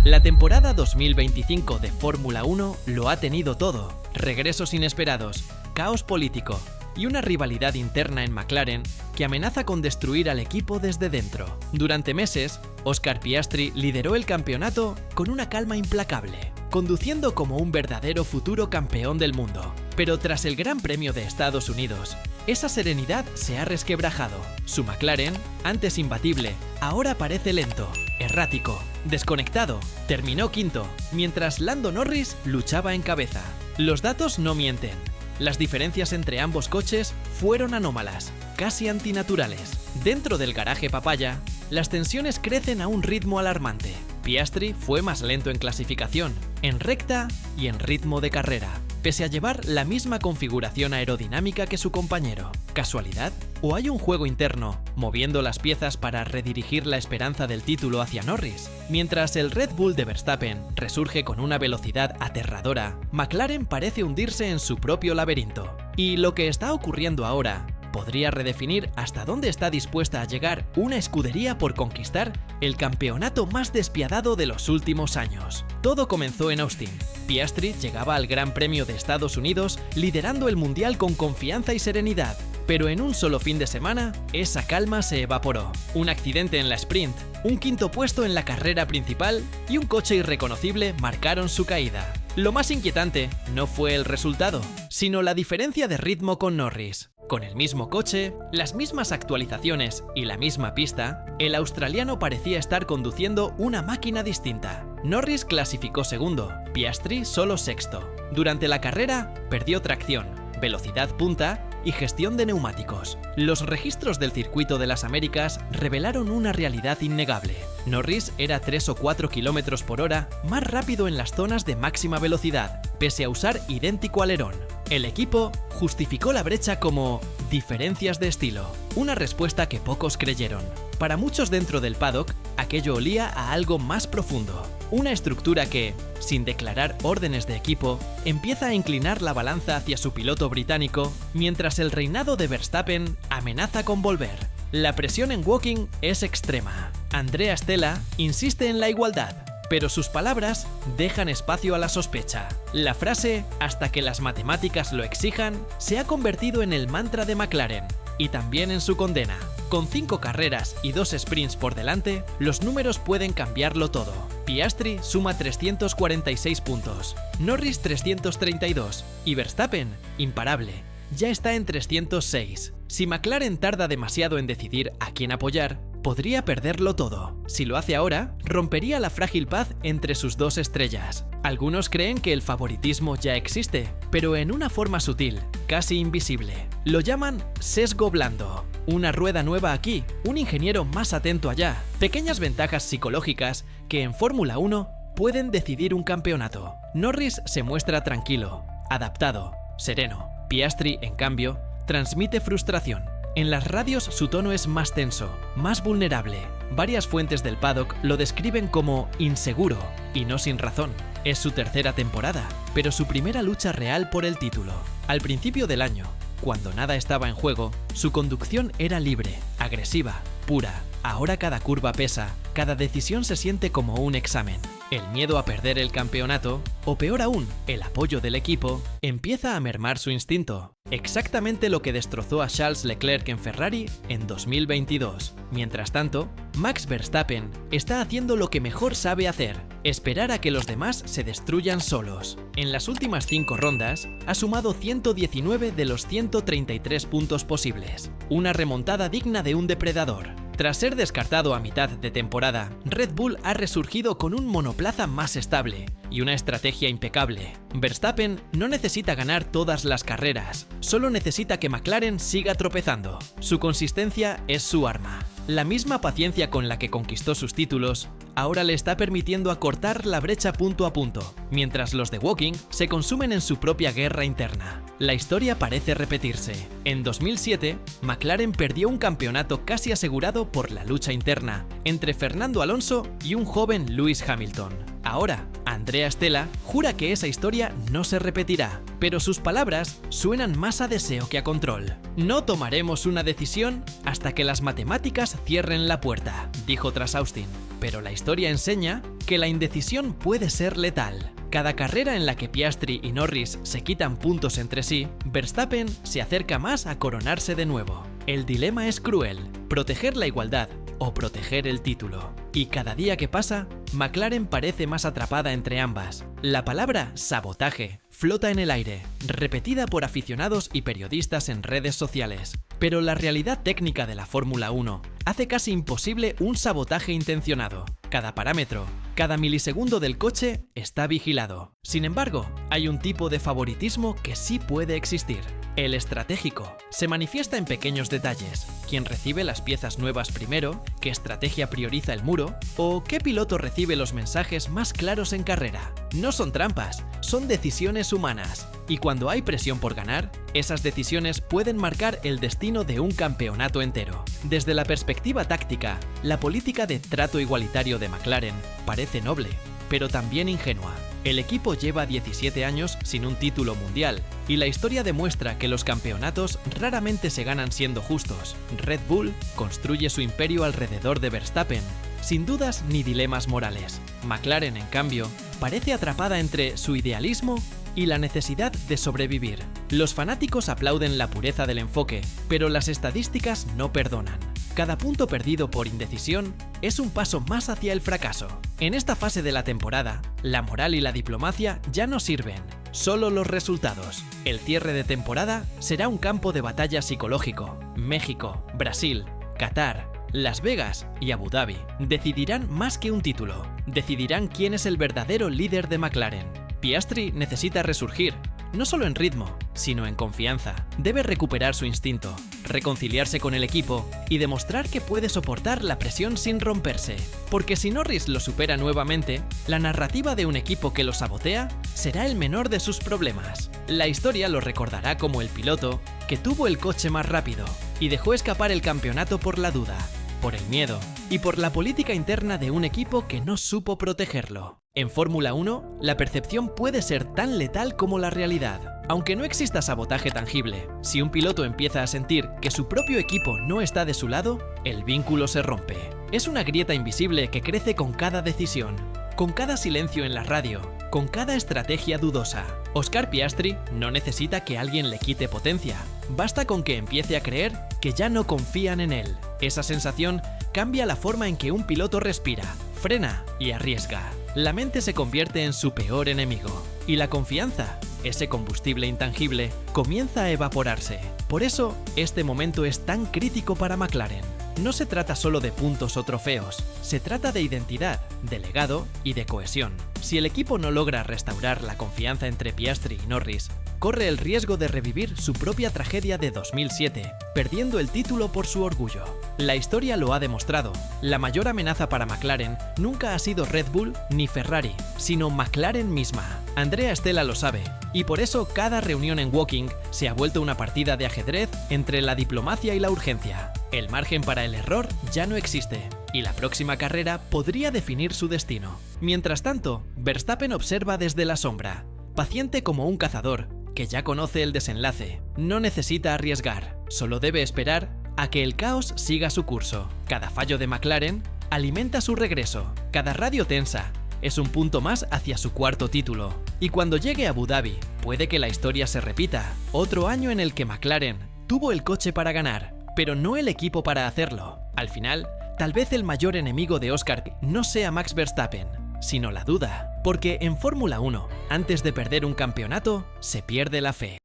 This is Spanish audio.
La temporada 2025 de Fórmula 1 lo ha tenido todo: regresos inesperados, caos político y una rivalidad interna en McLaren que amenaza con destruir al equipo desde dentro. Durante meses, Oscar Piastri lideró el campeonato con una calma implacable, conduciendo como un verdadero futuro campeón del mundo. Pero tras el Gran Premio de Estados Unidos, esa serenidad se ha resquebrajado. Su McLaren, antes imbatible, ahora parece lento, errático, desconectado. Terminó quinto, mientras Lando Norris luchaba en cabeza. Los datos no mienten. Las diferencias entre ambos coches fueron anómalas, casi antinaturales. Dentro del garaje papaya, las tensiones crecen a un ritmo alarmante. Piastri fue más lento en clasificación, en recta y en ritmo de carrera, pese a llevar la misma configuración aerodinámica que su compañero. ¿Casualidad? ¿O hay un juego interno moviendo las piezas para redirigir la esperanza del título hacia Norris? Mientras el Red Bull de Verstappen resurge con una velocidad aterradora, McLaren parece hundirse en su propio laberinto. Y lo que está ocurriendo ahora podría redefinir hasta dónde está dispuesta a llegar una escudería por conquistar el campeonato más despiadado de los últimos años. Todo comenzó en Austin. Piastri llegaba al Gran Premio de Estados Unidos liderando el mundial con confianza y serenidad. Pero en un solo fin de semana, esa calma se evaporó. Un accidente en la sprint, un quinto puesto en la carrera principal y un coche irreconocible marcaron su caída. Lo más inquietante no fue el resultado, sino la diferencia de ritmo con Norris. Con el mismo coche, las mismas actualizaciones y la misma pista, el australiano parecía estar conduciendo una máquina distinta. Norris clasificó segundo, Piastri solo sexto. Durante la carrera, perdió tracción, velocidad punta y gestión de neumáticos. Los registros del circuito de las Américas revelaron una realidad innegable. Norris era 3 o 4 km por hora más rápido en las zonas de máxima velocidad, pese a usar idéntico alerón. El equipo justificó la brecha como diferencias de estilo, una respuesta que pocos creyeron. Para muchos dentro del paddock, aquello olía a algo más profundo. Una estructura que, sin declarar órdenes de equipo, empieza a inclinar la balanza hacia su piloto británico, mientras el reinado de Verstappen amenaza con volver. La presión en Woking es extrema. Andrea Stella insiste en la igualdad, pero sus palabras dejan espacio a la sospecha. La frase «hasta que las matemáticas lo exijan» se ha convertido en el mantra de McLaren, y también en su condena. Con 5 carreras y 2 sprints por delante, los números pueden cambiarlo todo. Piastri suma 346 puntos, Norris 332 y Verstappen, imparable, ya está en 306. Si McLaren tarda demasiado en decidir a quién apoyar, podría perderlo todo. Si lo hace ahora, rompería la frágil paz entre sus dos estrellas. Algunos creen que el favoritismo ya existe, pero en una forma sutil, casi invisible. Lo llaman sesgo blando. Una rueda nueva aquí, un ingeniero más atento allá. Pequeñas ventajas psicológicas que en Fórmula 1 pueden decidir un campeonato. Norris se muestra tranquilo, adaptado, sereno. Piastri, en cambio, transmite frustración. En las radios su tono es más tenso, más vulnerable. Varias fuentes del paddock lo describen como inseguro, y no sin razón. Es su tercera temporada, pero su primera lucha real por el título. Al principio del año, cuando nada estaba en juego, su conducción era libre, agresiva, pura. Ahora cada curva pesa, cada decisión se siente como un examen. El miedo a perder el campeonato, o peor aún, el apoyo del equipo, empieza a mermar su instinto. Exactamente lo que destrozó a Charles Leclerc en Ferrari en 2022. Mientras tanto, Max Verstappen está haciendo lo que mejor sabe hacer: esperar a que los demás se destruyan solos. En las últimas 5 rondas, ha sumado 119 de los 133 puntos posibles. Una remontada digna de un depredador. Tras ser descartado a mitad de temporada, Red Bull ha resurgido con un monoplaza más estable y una estrategia impecable. Verstappen no necesita ganar todas las carreras, solo necesita que McLaren siga tropezando. Su consistencia es su arma. La misma paciencia con la que conquistó sus títulos ahora le está permitiendo acortar la brecha punto a punto, mientras los de Woking se consumen en su propia guerra interna. La historia parece repetirse. En 2007, McLaren perdió un campeonato casi asegurado por la lucha interna entre Fernando Alonso y un joven Lewis Hamilton. Ahora, Andrea Stella jura que esa historia no se repetirá, pero sus palabras suenan más a deseo que a control. No tomaremos una decisión hasta que las matemáticas cierren la puerta, dijo tras Austin. pero la historia enseña que la indecisión puede ser letal. Cada carrera en la que Piastri y Norris se quitan puntos entre sí, Verstappen se acerca más a coronarse de nuevo. El dilema es cruel: proteger la igualdad o proteger el título. Y cada día que pasa, McLaren parece más atrapada entre ambas. La palabra sabotaje flota en el aire, repetida por aficionados y periodistas en redes sociales. Pero la realidad técnica de la Fórmula 1 hace casi imposible un sabotaje intencionado. Cada parámetro, cada milisegundo del coche está vigilado. Sin embargo, hay un tipo de favoritismo que sí puede existir: el estratégico. Se manifiesta en pequeños detalles: quién recibe las piezas nuevas primero, qué estrategia prioriza el muro, o qué piloto recibe los mensajes más claros en carrera. No son trampas, son decisiones humanas. Y cuando hay presión por ganar, esas decisiones pueden marcar el destino de un campeonato entero. Desde la perspectiva táctica, la política de trato igualitario de McLaren parece noble, pero también ingenua. El equipo lleva 17 años sin un título mundial, y la historia demuestra que los campeonatos raramente se ganan siendo justos. Red Bull construye su imperio alrededor de Verstappen, sin dudas ni dilemas morales. McLaren, en cambio, parece atrapada entre su idealismo y la necesidad de sobrevivir. Los fanáticos aplauden la pureza del enfoque, pero las estadísticas no perdonan. Cada punto perdido por indecisión es un paso más hacia el fracaso. En esta fase de la temporada, la moral y la diplomacia ya no sirven, solo los resultados. El cierre de temporada será un campo de batalla psicológico. México, Brasil, Qatar, Las Vegas y Abu Dhabi decidirán más que un título. Decidirán quién es el verdadero líder de McLaren. Piastri necesita resurgir, no solo en ritmo, sino en confianza. Debe recuperar su instinto, reconciliarse con el equipo y demostrar que puede soportar la presión sin romperse. Porque si Norris lo supera nuevamente, la narrativa de un equipo que lo sabotea será el menor de sus problemas. La historia lo recordará como el piloto que tuvo el coche más rápido y dejó escapar el campeonato por la duda, por el miedo y por la política interna de un equipo que no supo protegerlo. En Fórmula 1, la percepción puede ser tan letal como la realidad. Aunque no exista sabotaje tangible, si un piloto empieza a sentir que su propio equipo no está de su lado, el vínculo se rompe. Es una grieta invisible que crece con cada decisión, con cada silencio en la radio, con cada estrategia dudosa. Oscar Piastri no necesita que alguien le quite potencia, basta con que empiece a creer que ya no confían en él. Esa sensación cambia la forma en que un piloto respira, frena y arriesga. La mente se convierte en su peor enemigo, y la confianza, ese combustible intangible, comienza a evaporarse. Por eso, este momento es tan crítico para McLaren. No se trata solo de puntos o trofeos, se trata de identidad, de legado y de cohesión. Si el equipo no logra restaurar la confianza entre Piastri y Norris, corre el riesgo de revivir su propia tragedia de 2007, perdiendo el título por su orgullo. La historia lo ha demostrado. La mayor amenaza para McLaren nunca ha sido Red Bull ni Ferrari, sino McLaren misma. Andrea Stella lo sabe, y por eso cada reunión en Woking se ha vuelto una partida de ajedrez entre la diplomacia y la urgencia. El margen para el error ya no existe, y la próxima carrera podría definir su destino. Mientras tanto, Verstappen observa desde la sombra, paciente como un cazador, que ya conoce el desenlace. No necesita arriesgar, solo debe esperar a que el caos siga su curso. Cada fallo de McLaren alimenta su regreso. Cada radio tensa es un punto más hacia su cuarto título. Y cuando llegue a Abu Dhabi, puede que la historia se repita. Otro año en el que McLaren tuvo el coche para ganar, pero no el equipo para hacerlo. Al final, tal vez el mayor enemigo de Oscar no sea Max Verstappen, sino la duda. Porque en Fórmula 1, antes de perder un campeonato, se pierde la fe.